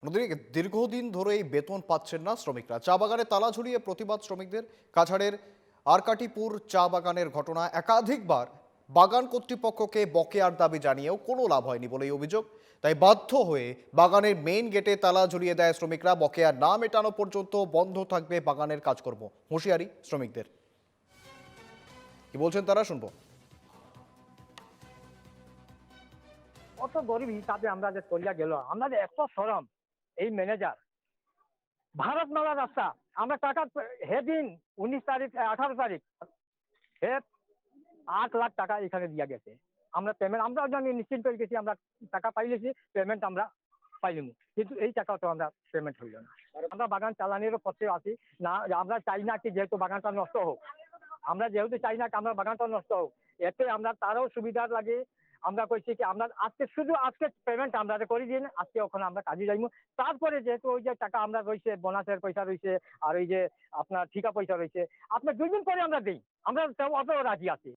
অন্যদিকে দীর্ঘদিন ধরেই বেতন পাচ্ছেন না শ্রমিকরা। চা বাগানে তালা ঝুলিয়ে প্রতিবাদ শ্রমিকদের। কাছাড়ের আরকাটিপুর চা বাগানের ঘটনা, একাধিকবার বাগান কর্তৃপক্ষকে বকেয়ার দাবি জানিয়েও কোনো লাভ হয়নি বলেই অভিযোগ। তাই বাধ্য হয়ে বাগানের মেইন গেটে তালা ঝুলিয়ে দেয় শ্রমিকরা। বকেয়া না মেটানো পর্যন্ত বন্ধ থাকবে বাগানের কাজকর্ম। হুঁশিয়ারি শ্রমিকদের। কি বলছেন তারা, শুনবো। কত গরিব হিসাবে আমরা যে চলিয়া গেল, আমরা যে এত সরম। এই ম্যানেজার ভারত মালা রাস্তা, আমরা টাকা হেদিন 19 তারিখ 18 তারিখ হে 8 লাখ টাকা এখানে দিয়া গেছে। আমরা পেমেন্ট আমরা জানি নিশ্চিন্ত হয়ে গেছি, আমরা টাকা পাইলেছি, পেমেন্ট আমরা পাইলাম, কিন্তু এই টাকা তো আমরা পেমেন্ট হইল না। আমরা বাগান চালানোরও পথে আছি না। আমরা চাই না কি যেহেতু বাগানটা নষ্ট হোক, আমরা যেহেতু চাই না কি আমরা বাগানটা নষ্ট হোক, এতে আমরা তারও সুবিধা লাগে। আমরা কইছি কি আমরা আজকে শুধু আজকে পেমেন্ট আমরা করে দিন, আজকে ওখানে আমরা কাজে যাইমু। তারপরে যেহেতু ওই যে টাকা আমরা রয়েছে, বোনাসের পয়সা রয়েছে, আর ওই যে আপনার ঠিকা পয়সা রয়েছে, আপনার 2 দিন পরে আমরা দিই, আমরা অত রাজি আছি।